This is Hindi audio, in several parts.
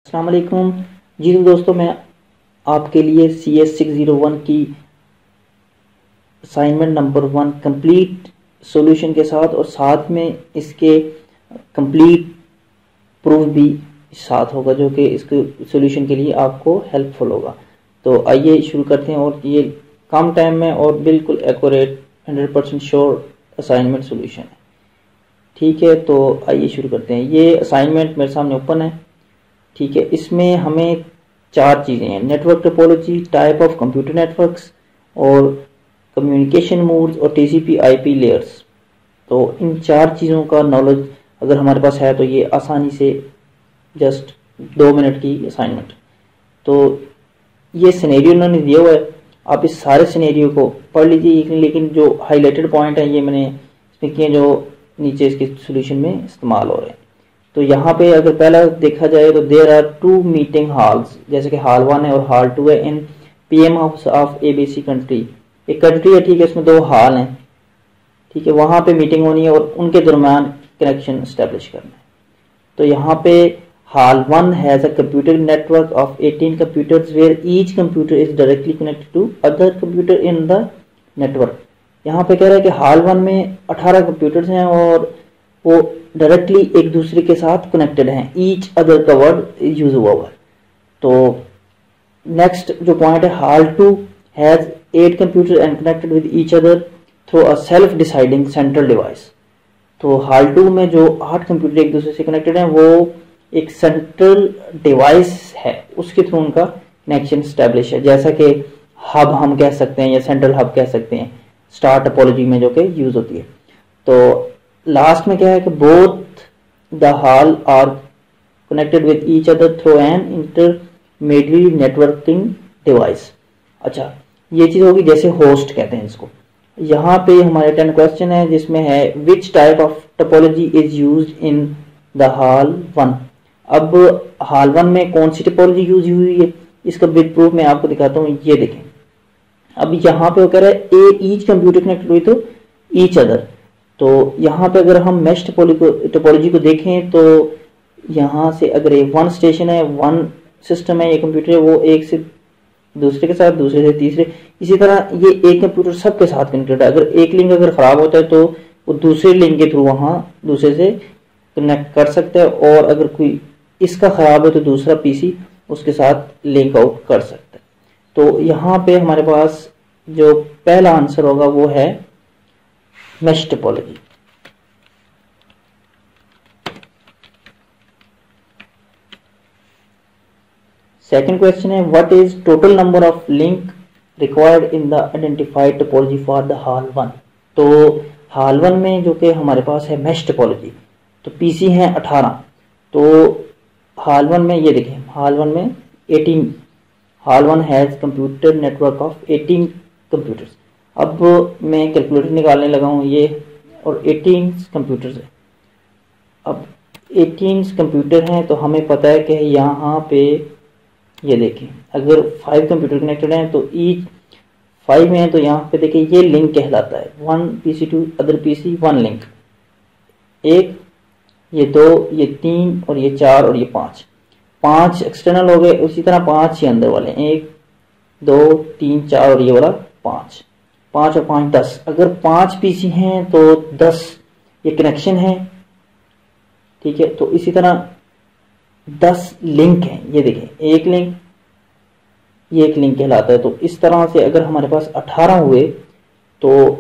अस्सलाम वालेकुम जी। तो दोस्तों, मैं आपके लिए CS601 की असाइनमेंट नंबर 1 कंप्लीट सॉल्यूशन के साथ और साथ में इसके कंप्लीट प्रूफ भी साथ होगा, जो कि इसके सॉल्यूशन के लिए आपको हेल्पफुल होगा। तो आइए शुरू करते हैं। और ये कम टाइम में और बिल्कुल एक्यूरेट 100% श्योर असाइनमेंट सॉल्यूशन है। ठीक है, तो आइए शुरू करते हैं। ये असाइनमेंट मेरे सामने ओपन है। ठीक है, इसमें हमें 4 चीज़ें हैं: network topology, type of computer networks, और कम्युनिकेशन मोड्स, और TCP/IP लेयर्स। तो इन 4 चीज़ों का नॉलेज अगर हमारे पास है तो ये आसानी से जस्ट 2 मिनट की असाइनमेंट। तो ये सिनेरियो उन्होंने दिया हुआ है, आप इस सारे सिनेरियो को पढ़ लीजिए, लेकिन जो हाईलाइटेड पॉइंट है ये मैंने इसमें किए जो नीचे इसके सोल्यूशन में इस्तेमाल हो रहे हैं। तो यहाँ पे अगर पहला देखा जाए तो देयर आर 2 मीटिंग हॉल्स, जैसे कि हॉल 1 है और हॉल 2 है, इन PM house of ABC country. एक कंट्री है, ठीक है, इसमें 2 हॉल हैं। ठीक है, वहाँ पे मीटिंग होनी है और उनके दरम्यान कनेक्शन इस्टेब्लिश करना है। तो यहाँ पे hall 1 has a computer network of 18 computers where each computer is directly connected to other computer in the network. यहाँ पे कह रहा है कि हॉल 1 में 18 कंप्यूटर्स हैं और वो डायरेक्टली एक दूसरे के साथ कनेक्टेड हैं। ईच अदर का वर्ड यूज हुआ हुआ है। तो नेक्स्ट जो पॉइंट है, hall 2 has 8 computer and connected with each other through a self deciding central device. तो हॉल 2 में जो 8 कंप्यूटर एक दूसरे से कनेक्टेड हैं वो एक सेंट्रल डिवाइस है, उसके थ्रू उनका कनेक्शन स्टैब्लिश है, जैसा कि हब हम कह सकते हैं या सेंट्रल हब कह सकते हैं स्टार टोपोलॉजी में जो कि यूज होती है। तो लास्ट में क्या है कि both the hall are connected with each other through an intermediate networking device. अच्छा, ये चीज होगी जैसे होस्ट कहते हैं इसको। यहाँ पे हमारे 10 क्वेश्चन है, जिसमें है which type of topology is used in the hall 1। अब हॉल 1 में कौन सी टोपोलॉजी यूज हुई है, इसका विद प्रूफ मैं आपको दिखाता हूँ। ये देखें, अब यहाँ पे वो कह रहा है ईच कंप्यूटर कनेक्टेड हुई तो ईच अदर। तो यहाँ पे अगर हम मैश टोपोलॉजी को देखें तो यहाँ से अगर ये 1 स्टेशन है, 1 सिस्टम है, ये कंप्यूटर है, वो एक से दूसरे के साथ, दूसरे से तीसरे, इसी तरह ये एक कंप्यूटर सबके साथ कनेक्टेड है। अगर एक लिंक अगर खराब होता है तो वो दूसरे लिंक के थ्रू वहाँ दूसरे से कनेक्ट कर सकता है, और अगर कोई इसका खराब है तो दूसरा PC उसके साथ लिंक आउट कर सकता है। तो यहाँ पे हमारे पास जो पहला आंसर होगा वो है मैश टोपोलॉजी। सेकंड क्वेश्चन है what is total number of link required in the identified topology for the hall 1। तो हॉल 1 में जो कि हमारे पास है मैश टोपोलॉजी, तो PC हैं 18। तो हॉल 1 में ये देखें, हॉल 1 में 18, hall 1 has computer network of 18 computers. अब मैं कैलकुलेटर निकालने लगा हूँ ये, और 18 कंप्यूटर्स है। अब 18 कंप्यूटर हैं तो हमें पता है कि यहाँ पे ये देखें, अगर 5 कंप्यूटर कनेक्टेड हैं तो ईच 5 में है, तो यहाँ पे देखिए ये लिंक कहलाता है 1 PC to other PC 1 link. एक, ये 2, ये 3, और ये 4, और ये 5 एक्सटर्नल हो गए। उसी तरह 5 ही अंदर वाले, 1 2 3 4 और ये वाला 5 और 5 10। अगर 5 PC हैं तो 10 ये कनेक्शन है। ठीक है, तो इसी तरह 10 लिंक हैं। ये देखें, एक लिंक, ये एक लिंक कहलाता है। तो इस तरह से अगर हमारे पास 18 हुए तो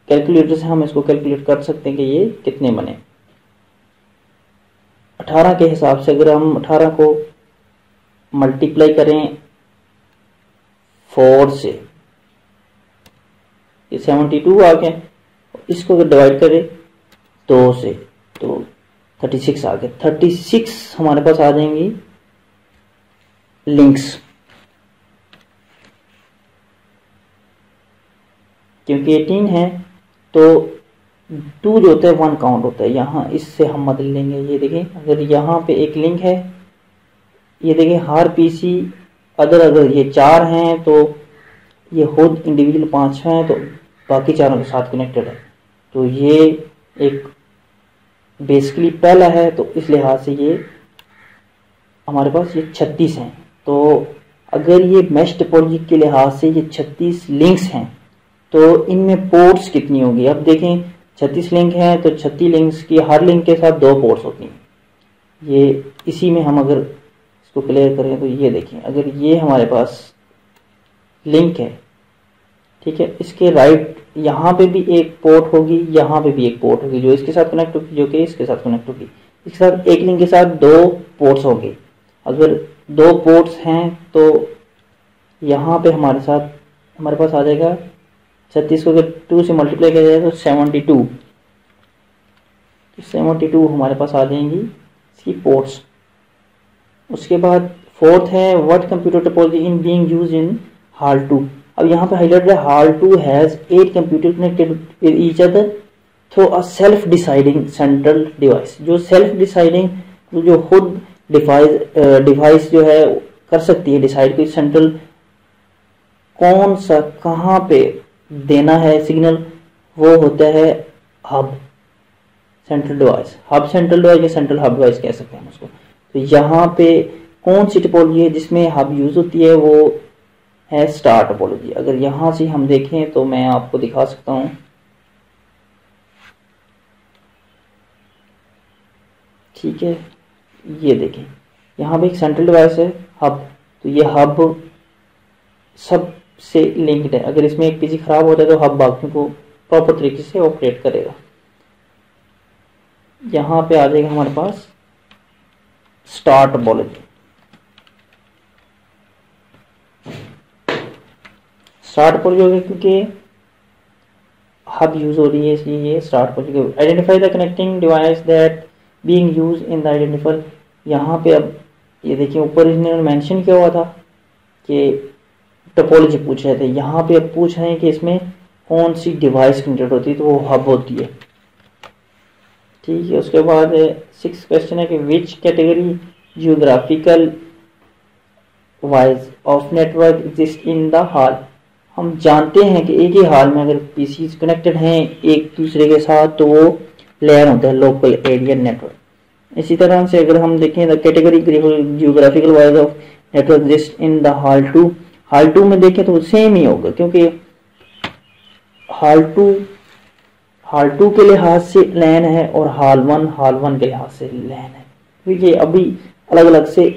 कैलकुलेटर से हम इसको कैलकुलेट कर सकते हैं कि ये कितने बने। 18 के हिसाब से अगर हम 18 को मल्टीप्लाई करें 4 से, ये 72 आ गया। इसको अगर डिवाइड करें 2 से तो 36 आ गया। 36 हमारे पास आ जाएंगी लिंक्स, क्योंकि 18 है तो 2 जो होता है 1 काउंट होता है। यहाँ इससे हम बदल लेंगे। ये देखें, अगर यहाँ पे एक लिंक है, ये देखें हर PC अगर ये 4 हैं तो ये खुद इंडिविजुअल 5 हैं, तो बाकी चारों के साथ कनेक्टेड है। तो ये एक बेसिकली पहला है, तो इस लिहाज से ये हमारे पास ये 36 हैं। तो अगर ये मैश टोपोलॉजी के लिहाज से ये 36 लिंक्स हैं तो इनमें पोर्ट्स कितनी होगी। अब देखें 36 लिंक हैं तो 36 लिंक्स की हर लिंक के साथ 2 पोर्ट्स होती हैं। ये इसी में हम अगर इसको क्लियर करें तो ये देखें, अगर ये हमारे पास लिंक है, ठीक है, इसके राइट यहाँ पे भी एक पोर्ट होगी, यहाँ पे भी एक पोर्ट होगी जो इसके साथ कनेक्ट होगी, जो कि इसके साथ कनेक्ट होगी। इसके साथ एक लिंक के साथ 2 पोर्ट्स होंगे। अगर 2 पोर्ट्स हैं तो यहाँ पे हमारे पास आ जाएगा 36 को अगर 2 से मल्टीप्लाई किया जाए तो 72, तो 72 हमारे पास आ जाएंगी इसकी पोर्ट्स। उसके बाद फोर्थ है what computer topology in being used in hall 2। अब यहाँ पे हाईलाइट है hall 2 has 8 computer connected with each other through a self deciding central device. जो सेल्फ डिसाइडिंग, जो खुद डिवाइस जो है कर सकती है डिसाइड कोई सेंट्रल कौन सा कहाँ पे देना है सिग्नल, वो होता है hub central device. Hub central device या सेंट्रल हब डिवाइस कह सकते हैं उसको। तो यहाँ पे कौन सी टोपोलॉजी है जिसमें हब यूज होती है, वो है स्टार टोपोलॉजी। अगर यहाँ से हम देखें तो मैं आपको दिखा सकता हूँ, ठीक है, ये देखें यहाँ पे एक सेंट्रल डिवाइस है हब, तो ये हब सब से लिंक्ड है। अगर इसमें एक पीसी खराब हो जाए तो हब बाकी को प्रॉपर तरीके से ऑपरेट करेगा। यहाँ पे आ जाएगा हमारे पास स्टार टोपोलॉजी। स्टार टोपोलॉजी क्योंकि हब यूज हो रही है इसलिए ये star topology. Identify the connecting device that being used in the identifier. यहाँ पे अब ये देखिए ऊपर इन्होंने मेंशन किया हुआ था कि टोपोलॉजी पूछ रहे थे, यहाँ पे अब पूछ रहे हैं कि इसमें कौन सी डिवाइस कनेक्टेड होती है, तो वो हब होती है, ठीक है। उसके बाद 6th क्वेश्चन है कि which category geographical wise of network exist in the hall. हम जानते हैं कि एक ही हॉल में अगर पीसी कनेक्टेड हैं एक दूसरे के साथ तो वो लेयर होता है लोकल एरिया नेटवर्क। इसी तरह से अगर हम देखें the category geographical wise of network exist in the hall 2, hall 2 में देखें तो सेम ही होगा क्योंकि हॉल 2 के लिहाज से लैन है और हॉल 1 के लिहाज से लैन है, क्योंकि अभी अलग अलग से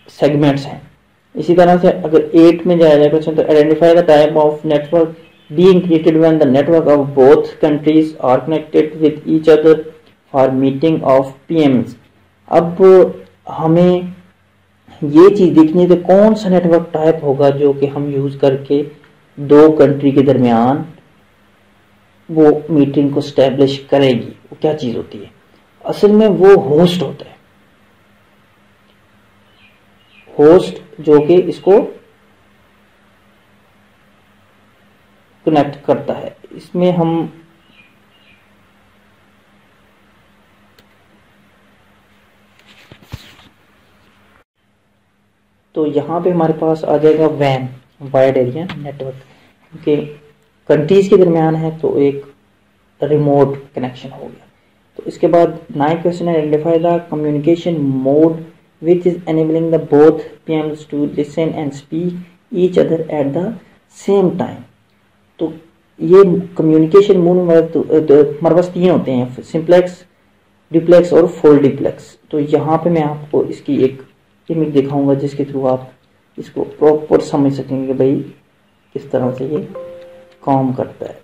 सेगमेंट्स हैं। इसी तरह से अगर 8 में जाया जाए क्वेश्चन तो identify the type of network being created when the network of both countries are connected with each other for meeting of PMs. अब हमें ये चीज देखनी है कि कौन सा नेटवर्क टाइप होगा जो कि हम यूज करके 2 कंट्री के दरमियान वो मीटिंग को स्टैब्लिश करेगी। वो क्या चीज होती है, असल में वो होस्ट होता है, होस्ट जो कि इसको कनेक्ट करता है। इसमें हम तो यहाँ पे हमारे पास आ जाएगा वैन वाइड एरिया नेटवर्क, क्योंकि कंट्रीज के दरमियान है तो एक रिमोट कनेक्शन हो गया। तो इसके बाद 9th क्वेश्चन है identify the communication mode which is enabling the both PMs to listen and speak each other at the same time। तो ये कम्युनिकेशन मोड में हमारे पास 3 होते हैं, सिंप्लेक्स, डुप्लेक्स और फुल डुप्लेक्स। तो यहाँ पे मैं आपको इसकी एक इमेज दिखाऊंगा जिसके थ्रू आप इसको प्रॉपर समझ सकेंगे कि भाई किस तरह से ये काम करता है।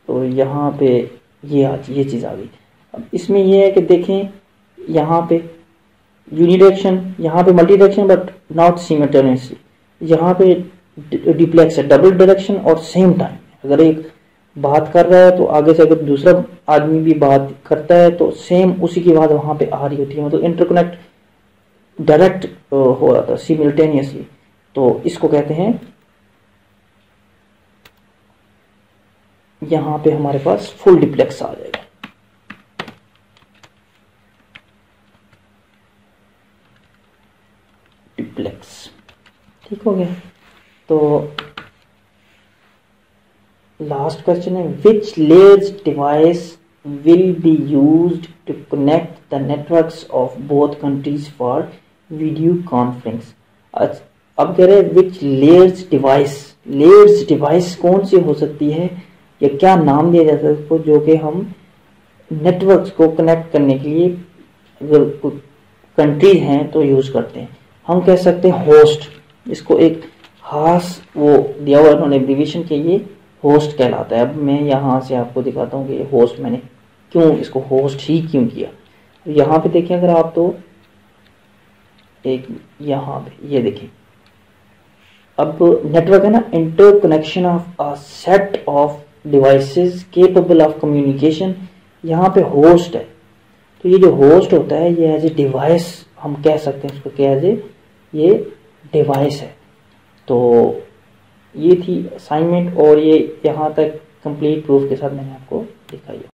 तो यहाँ पे ये चीज़ आ गई। अब इसमें ये है कि देखें यहाँ पे यूनिडायरेक्शन, यहाँ पे multi direction but not simultaneously. यहाँ पे डुप्लेक्स है, डबल डायरेक्शन और सेम टाइम। अगर एक बात कर रहा है तो आगे से अगर दूसरा आदमी भी बात करता है तो सेम उसी की बात वहां पे आ रही होती है, मतलब इंटरकनेक्ट डायरेक्ट हो रहा था सिमिल्टेनियसली। तो इसको कहते हैं, यहाँ पे हमारे पास फुल डुप्लेक्स आ जाएगा। डुप्लेक्स ठीक हो गया। तो लास्ट क्वेश्चन है which layers device will be used to connect the networks of both countries for video conference. अब कह रहे हैं विच लेयर्स डिवाइस कौन सी हो सकती है या क्या नाम दिया जाता है उसको, जो कि हम नेटवर्क्स को कनेक्ट करने के लिए अगर कंट्रीज हैं तो यूज करते हैं। हम कह सकते हैं होस्ट, इसको एक खास वो दिया हुआ उन्होंने एब्रीविएशन के, ये होस्ट कहलाता है। अब मैं यहाँ से आपको दिखाता हूँ कि होस्ट मैंने क्यों इसको होस्ट ही क्यों किया। यहाँ पे देखें अगर आप, तो एक यहाँ पे ये देखें, अब नेटवर्क है ना, interconnection of a set of devices capable of communication. यहाँ पे होस्ट है, तो ये जो होस्ट होता है ये एज ए डिवाइस हम कह सकते हैं इसको, क्या एज ए ये डिवाइस है। तो ये थी असाइनमेंट और ये यहाँ तक कंप्लीट प्रूफ के साथ मैंने आपको दिखाई।